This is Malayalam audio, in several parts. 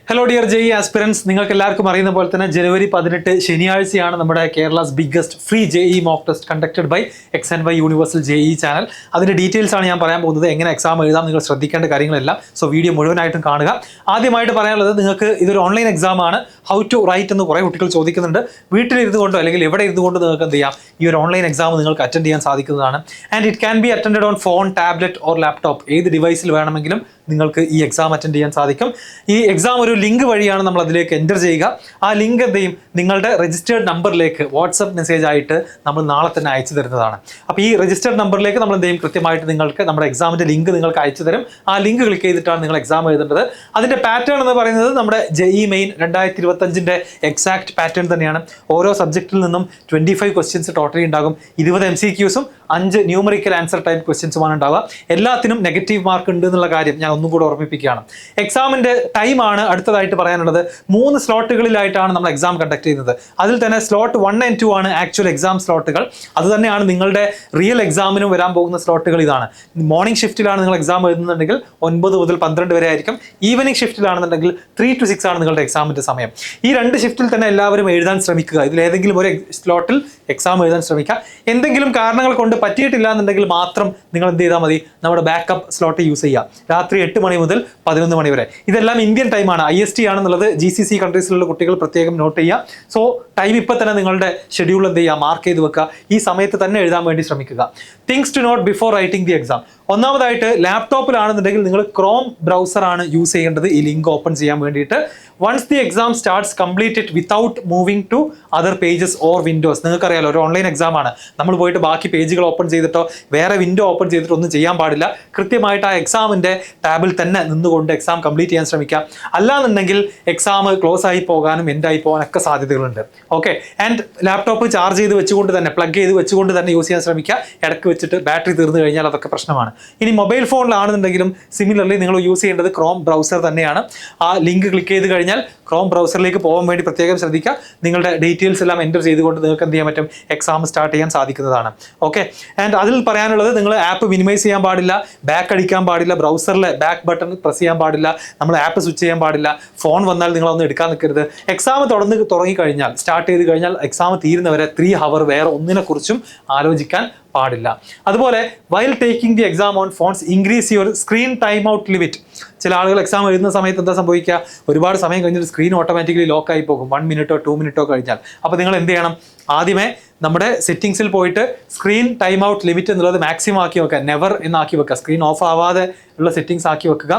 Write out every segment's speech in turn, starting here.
Hello dear JEE aspirants, നിങ്ങൾക്ക് എല്ലാവർക്കും അറിയുന്ന പോലെ തന്നെ ജനുവരി 18 ശനിയാഴ്ചയാണ് നമ്മുടെ Kerala's biggest free JEE mock test conducted by XNY universal JEE channel. അതിന്റെ ഡീറ്റെയിൽസ് ആണ് ഞാൻ പറയാൻ പോകുന്നത്. എങ്ങനെ എക്സാം എഴുതാം, നിങ്ങൾ ശ്രദ്ധിക്കേണ്ട കാര്യങ്ങളെല്ലാം. സോ വീഡിയോ മുഴുവനായിട്ടും കാണുക. ആദ്യമായിട്ട് പറയാനുള്ളത്, നിങ്ങൾക്ക് ഇതൊരു ഓൺലൈൻ എക്സാം ആണ്. ഹൗ ടു റൈറ്റ് എന്ന് കുറേ കുട്ടികൾ ചോദിക്കുന്നുണ്ട്. വീട്ടിലിരുന്നു കൊണ്ടോ അല്ലെങ്കിൽ എവിടെ ഇരുന്നു കൊണ്ട് നിങ്ങൾക്ക് എന്ത് ചെയ്യാം, ഈ ഒരു ഓൺലൈൻ എക്സാം നിങ്ങൾക്ക് അറ്റൻഡ് ചെയ്യാൻ സാധിക്കുന്നതാണ്. And it can be attended on phone, tablet or laptop. ഏത് ഡിവൈസിൽ വേണമെങ്കിലും നിങ്ങൾക്ക് ഈ എക്സാം അറ്റൻഡ് ചെയ്യാൻ സാധിക്കും. ഈ എക്സാം ഒരു ലിങ്ക് വഴിയാണ് നമ്മൾ അതിലേക്ക് എൻ്റർ ചെയ്യുക. ആ ലിങ്ക് എന്ത് ചെയ്യും, നിങ്ങളുടെ രജിസ്റ്റേർഡ് നമ്പറിലേക്ക് വാട്സപ്പ് മെസ്സേജ് ആയിട്ട് നമ്മൾ നാളെ തന്നെ അയച്ചു തരുന്നതാണ്. അപ്പോൾ ഈ രജിസ്റ്റേർഡ് നമ്പറിലേക്ക് നമ്മൾ എന്ത് ചെയ്യും, കൃത്യമായിട്ട് നിങ്ങൾക്ക് നമ്മുടെ എക്സാമിൻ്റെ ലിങ്ക് നിങ്ങൾക്ക് അയച്ചു തരും. ആ ലിങ്ക് ക്ലിക്ക് ചെയ്തിട്ടാണ് നിങ്ങൾ എക്സാം എഴുതേണ്ടത്. അതിൻ്റെ പാറ്റേൺ എന്ന് പറയുന്നത് നമ്മുടെ JEE മെയിൻ 2025 എക്സാക്ട് പാറ്റേൺ തന്നെയാണ്. ഓരോ സബ്ജക്റ്റിൽ നിന്നും 25 ക്വസ്റ്റ്യൻസ് ടോട്ടലി ഉണ്ടാകും. 20 MCQസും 5 ന്യൂമറിക്കൽ ആൻസർ ടൈപ്പ് ക്വസ്റ്റ്യൻസുമാണ് ഉണ്ടാവുക. എല്ലാത്തിനും നെഗറ്റീവ് മാർക്ക് ഉണ്ട് എന്നുള്ള കാര്യം ഞാൻ ഒന്നും കൂടെ ഓർമ്മിപ്പിക്കുകയാണ്. എക്സാമിൻ്റെ ടൈമാണ് അടുത്തതായിട്ട് പറയാനുള്ളത്. 3 സ്ലോട്ടുകളിലായിട്ടാണ് നമ്മൾ എക്സാം കണ്ടക്ട് ചെയ്യുന്നത്. അതിൽ തന്നെ സ്ലോട്ട് 1 and 2 ആണ് ആക്ച്വൽ എക്സാം സ്ലോട്ടുകൾ. അത് തന്നെയാണ് നിങ്ങളുടെ റിയൽ എക്സാമിനും വരാൻ പോകുന്ന സ്ലോട്ടുകൾ. ഇതാണ് മോർണിംഗ് ഷിഫ്റ്റിലാണ് നിങ്ങൾ എക്സാം എഴുതുന്നുണ്ടെങ്കിൽ 9 മുതൽ 12 വരെ ആയിരിക്കും. ഈവനിങ് ഷിഫ്റ്റിലാണെന്നുണ്ടെങ്കിൽ 3 to 6 ആണ് നിങ്ങളുടെ എക്സാമിൻ്റെ സമയം. ഈ 2 ഷിഫ്റ്റിൽ തന്നെ എല്ലാവരും എഴുതാൻ ശ്രമിക്കുക. ഇതിലേതെങ്കിലും ഒരു സ്ലോട്ടിൽ എക്സാം എഴുതാൻ ശ്രമിക്കുക. എന്തെങ്കിലും കാരണങ്ങൾ കൊണ്ട് പറ്റിയിട്ടില്ല എന്നുണ്ടെങ്കിൽ മാത്രം നിങ്ങൾ എന്ത് ചെയ്താൽ മതി, നമ്മുടെ ബാക്കപ്പ് സ്ലോട്ട് യൂസ് ചെയ്യുക. രാത്രി 8 മണി മുതൽ 11 മണി വരെ. ഇതെല്ലാം ഇന്ത്യൻ ടൈമാണ്, IST ആണെന്നുള്ളത് GCC കൺട്രീസിലുള്ള കുട്ടികൾ പ്രത്യേകം നോട്ട് ചെയ്യുക. സോ ടൈം ഇപ്പോൾ തന്നെ നിങ്ങളുടെ ഷെഡ്യൂൾ എന്ത് ചെയ്യുക, മാർക്ക് ചെയ്ത് വെക്കുക. ഈ സമയത്ത് തന്നെ എഴുതാൻ വേണ്ടി ശ്രമിക്കുക. Things to note before writing the exam. ഒന്നാമതായിട്ട് ലാപ്ടോപ്പിലാണെന്നുണ്ടെങ്കിൽ നിങ്ങൾ ക്രോം ബ്രൗസറാണ് യൂസ് ചെയ്യേണ്ടത് ഈ ലിങ്ക് ഓപ്പൺ ചെയ്യാൻ വേണ്ടിയിട്ട്. Once the exam starts, complete it without moving to other pages or windows. നിങ്ങൾക്കറിയാലോ, ഒരു ഓൺലൈൻ എക്സാം ആണ്. നമ്മൾ പോയിട്ട് ബാക്കി പേജുകൾ ഓപ്പൺ ചെയ്തിട്ടോ വേറെ വിൻഡോ ഓപ്പൺ ചെയ്തിട്ടോ ഒന്നും ചെയ്യാൻ പാടില്ല. കൃത്യമായിട്ട് ആ എക്സാമിൻ്റെ ടാബിൽ തന്നെ നിന്നുകൊണ്ട് എക്സാം കംപ്ലീറ്റ് ചെയ്യാൻ ശ്രമിക്കുക. അല്ലാന്നുണ്ടെങ്കിൽ എക്സാം ക്ലോസ് ആയി പോകാനും എൻഡായി പോകാനൊക്കെ സാധ്യതകളുണ്ട്. ഓക്കെ. ആൻഡ് ലാപ്ടോപ്പ് ചാർജ് ചെയ്ത് വെച്ചുകൊണ്ട് തന്നെ, പ്ലഗ് ചെയ്ത് വെച്ചുകൊണ്ട് തന്നെ യൂസ് ചെയ്യാൻ ശ്രമിക്കുക. ഇടയ്ക്ക് വെച്ചിട്ട് ബാറ്ററി തീർന്നു കഴിഞ്ഞാൽ അതൊക്കെ പ്രശ്നമാണ്. ഇനി മൊബൈൽ ഫോണിലാണെന്നുണ്ടെങ്കിലും സിമിലർലി നിങ്ങൾ യൂസ് ചെയ്യേണ്ടത് ക്രോം ബ്രൗസർ തന്നെയാണ്. ആ ലിങ്ക് ക്ലിക്ക് ചെയ്ത് കഴിഞ്ഞാൽ ക്രോം ബ്രൗസറിലേക്ക് പോകാൻ വേണ്ടി പ്രത്യേകം ശ്രദ്ധിക്കുക. നിങ്ങളുടെ ഡീറ്റെയിൽസ് എല്ലാം എൻ്റർ ചെയ്തുകൊണ്ട് നിങ്ങൾക്ക് എന്ത് ചെയ്യാൻ പറ്റും, എക്സാം സ്റ്റാർട്ട് ചെയ്യാൻ സാധിക്കുന്നതാണ്. ഓക്കെ. ആൻഡ് അതിൽ പറയാനുള്ളത്, നിങ്ങൾ ആപ്പ് മിനിമൈസ് ചെയ്യാൻ പാടില്ല, ബാക്ക് അടിക്കാൻ പാടില്ല, ബ്രൗസറിലെ ബാക്ക് ബട്ടൺ പ്രസ് ചെയ്യാൻ പാടില്ല, നമ്മൾ ആപ്പ് സ്വിച്ച് ചെയ്യാൻ പാടില്ല. ഫോൺ വന്നാൽ നിങ്ങളൊന്നും എടുക്കാൻ നിൽക്കരുത്. എക്സാം തുടങ്ങിക്കഴിഞ്ഞാൽ, സ്റ്റാർട്ട് ചെയ്ത് കഴിഞ്ഞാൽ എക്സാം തീരുന്നവരെ 3 hour വേറെ ഒന്നിനെക്കുറിച്ചും ആലോചിക്കാൻ പാടില്ല. അതുപോലെ while taking the exam on phones, increase your screen time out limit. ചില ആളുകൾ എക്സാം എഴുതുന്ന സമയത്ത് എന്താ സംഭവിക്കുക, ഒരുപാട് സമയം കഴിഞ്ഞിട്ട് സ്ക്രീൻ ഓട്ടോമാറ്റിക്കലി ലോക്ക് ആയി പോകും, 1 minute 2 minute കഴിഞ്ഞാൽ. അപ്പോൾ നിങ്ങൾ എന്ത് ചെയ്യണം, ആദ്യമേ നമ്മുടെ സെറ്റിംഗ്സിൽ പോയിട്ട് സ്ക്രീൻ ടൈം ഔട്ട് ലിമിറ്റ് എന്നുള്ളത് മാക്സിമം ആക്കി വെക്കുക, നെവർ എന്നാക്കി വെക്കുക. സ്ക്രീൻ ഓഫ് ആവാതെ ഉള്ള സെറ്റിംഗ്സ് ആക്കി വെക്കുക.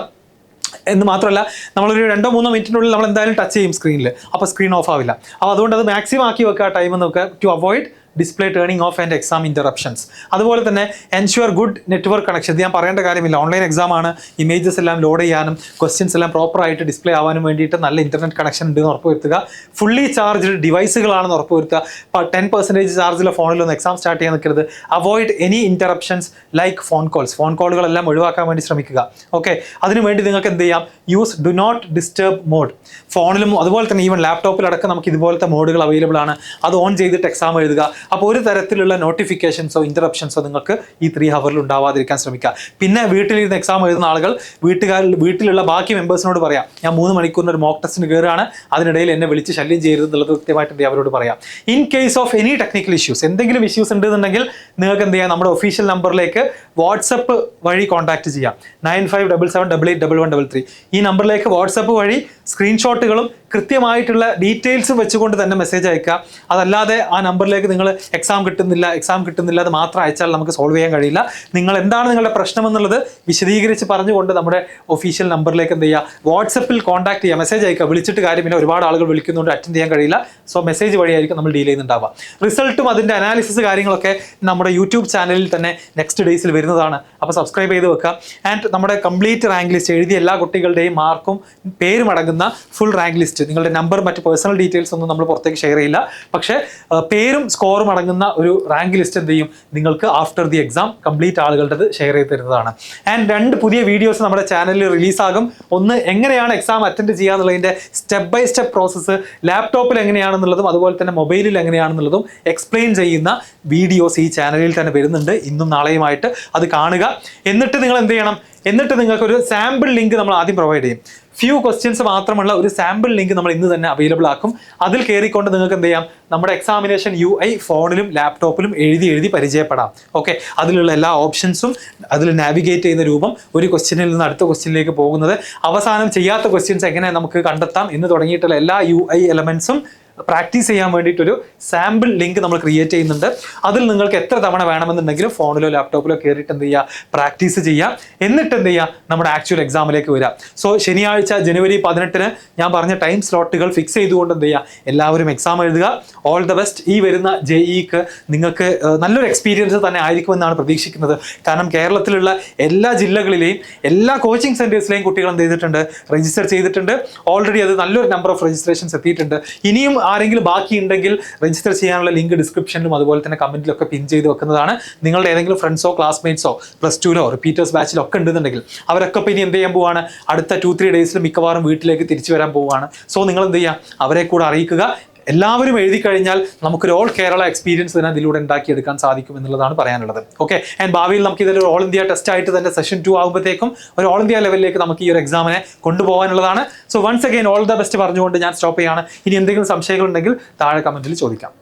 എന്ന് മാത്രമല്ല, നമ്മളൊരു 2-3 മിനിറ്റിനുള്ളിൽ നമ്മൾ എന്തായാലും ടച്ച് ചെയ്യും സ്ക്രീനിൽ, അപ്പോൾ സ്ക്രീൻ ഓഫ് ആവില്ല. അപ്പോൾ അതുകൊണ്ട് അത് മാക്സിമം ആക്കി വെക്കുക ടൈം എന്നൊക്കെ, to avoid display turning off and exam interruptions. അതുപോലെ തന്നെ എൻഷുവർ ഗുഡ് നെറ്റ്വർക്ക് കണക്ഷൻ. ഇത് ഞാൻ പറയേണ്ട കാര്യമില്ല, ഓൺലൈൻ എക്സാം ആണ്. ഇമേജസ് എല്ലാം ലോഡ് ചെയ്യാനും ക്വസ്റ്റ്യൻസ് എല്ലാം പ്രോപ്പറായിട്ട് ഡിസ്പ്ലേ ആവാനും വേണ്ടിയിട്ട് നല്ല ഇൻ്റർനെറ്റ് കണക്ഷൻ ഉണ്ടെന്ന് ഉറപ്പുവരുത്തുക. ഫുള്ളി ചാർജ്ഡ് ഡിവൈസുകളാണെന്ന് ഉറപ്പുവരുത്തുക. ഇപ്പോൾ 10% ചാർജിലെ ഫോണിലൊന്നും എക്സാം സ്റ്റാർട്ട് ചെയ്യാൻ നിൽക്കരുത്. Avoid any interruptions like phone calls. Phone കോളുകളെല്ലാം ഒഴിവാക്കാൻ വേണ്ടി ശ്രമിക്കുക. ഓക്കെ. അതിനുവേണ്ടി നിങ്ങൾക്ക് എന്ത് ചെയ്യാം, use do not disturb mode. ഫോണിലും അതുപോലെ തന്നെ ഈവൻ ലാപ്ടോപ്പിലടക്കം നമുക്ക് ഇതുപോലത്തെ മോഡുകൾ അവൈലബിൾ ആണ്. അത് ഓൺ ചെയ്തിട്ട് എക്സാം എഴുതുക. അപ്പോൾ ഒരു തരത്തിലുള്ള നോട്ടിഫിക്കേഷൻസോ ഇൻ്ററപ്ഷൻസോ നിങ്ങൾക്ക് ഈ 3 hour ഉണ്ടാവാതിരിക്കാൻ ശ്രമിക്കുക. പിന്നെ വീട്ടിലിരുന്ന് എക്സാം എഴുതുന്ന ആളുകൾ വീട്ടിലുള്ള ബാക്കി മെമ്പേഴ്സിനോട് പറയാം, ഞാൻ 3 മണിക്കൂറിന് ഒരു മോക്ക് ടെസ്റ്റിന് കയറുകയാണ്, അതിനിടയിൽ എന്നെ വിളിച്ച് ശല്യം ചെയ്യരുത് എന്നുള്ളത് കൃത്യമായിട്ട് അവരോട് പറയാം. In case of any technical issues, എന്തെങ്കിലും ഇഷ്യൂസ് ഉണ്ടെന്നുണ്ടെങ്കിൽ നിങ്ങൾക്ക് എന്ത് ചെയ്യാം, നമ്മുടെ ഒഫീഷ്യൽ നമ്പറിലേക്ക് വാട്സപ്പ് വഴി കോൺടാക്ട് ചെയ്യാം. 9577881133. ഈ നമ്പറിലേക്ക് വാട്സപ്പ് വഴി സ്ക്രീൻഷോട്ടുകളും കൃത്യമായിട്ടുള്ള ഡീറ്റെയിൽസും വെച്ചുകൊണ്ട് തന്നെ മെസ്സേജ് അയക്കുക. അതല്ലാതെ ആ നമ്പറിലേക്ക് നിങ്ങൾ എക്സാം കിട്ടുന്നില്ല അത് മാത്രം അയച്ചാൽ നമുക്ക് സോൾവ് ചെയ്യാൻ കഴിയില്ല. നിങ്ങൾ എന്താണ് നിങ്ങളുടെ പ്രശ്നം എന്നുള്ളത് വിശദീകരിച്ച് പറഞ്ഞുകൊണ്ട് നമ്മുടെ ഒഫീഷ്യൽ നമ്പറിലേക്ക് എന്ത് ചെയ്യുക, വാട്സപ്പിൽ കോൺടാക്ട് ചെയ്യുക, മെസ്സേജ് അയക്കുക. വിളിച്ചിട്ട് കാര്യമില്ല, ഒരുപാട് ആളുകൾ വിളിക്കുന്നുണ്ട്, അറ്റൻഡ് ചെയ്യാൻ കഴിയില്ല. സോ മെസ്സേജ് വഴിയായിരിക്കും നമ്മൾ ഡീൽ ചെയ്യുന്നുണ്ടാവുക. റിസൾട്ടും അതിൻ്റെ അനാലിസിസ് കാര്യങ്ങളൊക്കെ നമ്മുടെ യൂട്യൂബ് ചാനലിൽ തന്നെ നെക്സ്റ്റ് ഡേയ്സിൽ വരുന്നതാണ്. അപ്പോൾ സബ്സ്ക്രൈബ് ചെയ്ത് വെക്കുക. ആൻഡ് നമ്മുടെ കംപ്ലീറ്റ് റാങ്ക് ലിസ്റ്റ്, എഴുതിയ എല്ലാ കുട്ടികളുടെയും മാർക്കും പേരും അടങ്ങുന്ന ഫുൾ റാങ്ക് ലിസ്റ്റ്, നിങ്ങളുടെ നമ്പർ മറ്റ് പേഴ്സണൽ ഡീറ്റെയിൽസ് ഒന്നും നമ്മൾ പുറത്തേക്ക് ഷെയർ ചെയ്യില്ല, പക്ഷേ പേരും സ്കോറും അടങ്ങുന്ന ഒരു റാങ്ക് ലിസ്റ്റ് എന്ത് ചെയ്യും, നിങ്ങൾക്ക് ആഫ്റ്റർ ദി എക്സാം കംപ്ലീറ്റ് ആളുകളുടെ ഷെയർ ചെയ്ത് തരുന്നതാണ്. ആൻഡ് 2 പുതിയ വീഡിയോസ് നമ്മുടെ ചാനലിൽ റിലീസാകും. ഒന്ന്, എങ്ങനെയാണ് എക്സാം അറ്റൻഡ് ചെയ്യുക എന്നുള്ളതിൻ്റെ സ്റ്റെപ്പ് ബൈ സ്റ്റെപ്പ് പ്രോസസ്സ്, ലാപ്ടോപ്പിൽ എങ്ങനെയാണെന്നുള്ളതും അതുപോലെ തന്നെ മൊബൈലിൽ എങ്ങനെയാണെന്നുള്ളതും എക്സ്പ്ലെയിൻ ചെയ്യുന്ന വീഡിയോസ് ഈ ചാനലിൽ തന്നെ വരുന്നുണ്ട്, ഇന്നും നാളെയുമായിട്ട്. അത് കാണുക. എന്നിട്ട് നിങ്ങൾ എന്ത് ചെയ്യണം, എന്നിട്ട് നിങ്ങൾക്കൊരു സാമ്പിൾ ലിങ്ക് നമ്മൾ ആദ്യം പ്രൊവൈഡ് ചെയ്യും. ഫ്യൂ ക്വസ്റ്റ്യൻസ് മാത്രമുള്ള ഒരു സാമ്പിൾ ലിങ്ക് നമ്മൾ ഇന്ന് തന്നെ അവൈലബിൾ ആക്കും. അതിൽ കയറിക്കൊണ്ട് നിങ്ങൾക്ക് എന്ത് ചെയ്യാം, നമ്മുടെ എക്സാമിനേഷൻ UI ഫോണിലും ലാപ്ടോപ്പിലും എഴുതി പരിചയപ്പെടാം. ഓക്കെ, അതിലുള്ള എല്ലാ ഓപ്ഷൻസും അതിൽ നാവിഗേറ്റ് ചെയ്യുന്ന രൂപം, ഒരു ക്വസ്റ്റ്യനിൽ നിന്ന് അടുത്ത ക്വസ്റ്റ്യനിലേക്ക് പോകുന്നത്, അവസാനം ചെയ്യാത്ത ക്വസ്റ്റ്യൻസ് എങ്ങനെ നമുക്ക് കണ്ടെത്താം എന്ന് തുടങ്ങിയിട്ടുള്ള എല്ലാ UI എലമെന്റ്സും പ്രാക്ടീസ് ചെയ്യാൻ വേണ്ടിയിട്ടൊരു സാമ്പിൾ ലിങ്ക് നമ്മൾ ക്രിയേറ്റ് ചെയ്യുന്നുണ്ട്. അതിൽ നിങ്ങൾക്ക് എത്ര തവണ വേണമെന്നുണ്ടെങ്കിലും ഫോണിലോ ലാപ്ടോപ്പിലോ കയറിയിട്ട് എന്ത് ചെയ്യുക, പ്രാക്ടീസ് ചെയ്യുക. എന്നിട്ട് എന്ത് ചെയ്യുക, നമ്മുടെ ആക്ച്വൽ എക്സാമിലേക്ക് വരിക. സോ ശനിയാഴ്ച ജനുവരി 18 ഞാൻ പറഞ്ഞ ടൈം സ്ലോട്ടുകൾ ഫിക്സ് ചെയ്തുകൊണ്ട് എന്ത് ചെയ്യുക, എല്ലാവരും എക്സാം എഴുതുക. All the best. ഈ വരുന്ന JEEക്ക് നിങ്ങൾക്ക് നല്ലൊരു എക്സ്പീരിയൻസ് തന്നെ ആയിരിക്കുമെന്നാണ് പ്രതീക്ഷിക്കുന്നത്. കാരണം കേരളത്തിലുള്ള എല്ലാ ജില്ലകളിലെയും എല്ലാ കോച്ചിങ് സെന്റേഴ്സിലെയും കുട്ടികൾ എന്ത് ചെയ്തിട്ടുണ്ട്, രജിസ്റ്റർ ചെയ്തിട്ടുണ്ട്. ഓൾറെഡി അത് നല്ലൊരു നമ്പർ ഓഫ് രജിസ്ട്രേഷൻസ് എത്തിയിട്ടുണ്ട്. ഇനിയും ആരെങ്കിലും ബാക്കി ഉണ്ടെങ്കിൽ രജിസ്റ്റർ ചെയ്യാനുള്ള ലിങ്ക് ഡിസ്ക്രിപ്ഷനിലും അതുപോലെ തന്നെ കമന്റിലൊക്കെ പിൻ ചെയ്ത് വെക്കുന്നതാണ്. നിങ്ങളുടെ ഏതെങ്കിലും ഫ്രണ്ട്സോ ക്ലാസ്മേറ്റ്സോ +2 റിപ്പീറ്റേഴ്സ് ബാച്ചിലോ ഒക്കെ ഉണ്ടെന്നുണ്ടെങ്കിൽ അവരൊക്കെ ഇനി എന്ത് ചെയ്യാൻ പോവാണ്, അടുത്ത 2-3 ഡേയ്സിൽ മിക്കവാറും വീട്ടിലേക്ക് തിരിച്ചു വരാൻ പോവുകയാണ്. സോ നിങ്ങൾ എന്ത് ചെയ്യുക, അവരെ കൂടെ അറിയിക്കുക. എല്ലാവരും എഴുതി കഴിഞ്ഞാൽ നമുക്കൊരു ഓൾ കേരള എക്സ്പീരിയൻസ് തന്നെ ഇതിലൂടെ ഉണ്ടാക്കിയെടുക്കാൻ സാധിക്കും എന്നുള്ളതാണ് പറയാനുള്ളത്. ഓക്കെ, ആൻഡ് ഭാവിയിൽ നമുക്ക് ഇതൊരു ഓൾ ഇന്ത്യ ടെസ്റ്റ് ആയിട്ട് തന്നെ സെഷൻ 2 ആകുമ്പോഴത്തേക്കും ഒരു ഓൾ ഇന്ത്യ ലെവലിലേക്ക് നമുക്ക് ഈ ഒരു എക്സാമിനെ കൊണ്ടുപോകാനുള്ളതാണ്. So once again all the best പറഞ്ഞുകൊണ്ട് ഞാൻ സ്റ്റോപ്പ് ചെയ്യാണ്. ഇനി എന്തെങ്കിലും സംശയങ്ങൾ ഉണ്ടെങ്കിൽ താഴെ കമന്റിൽ ചോദിക്കാം.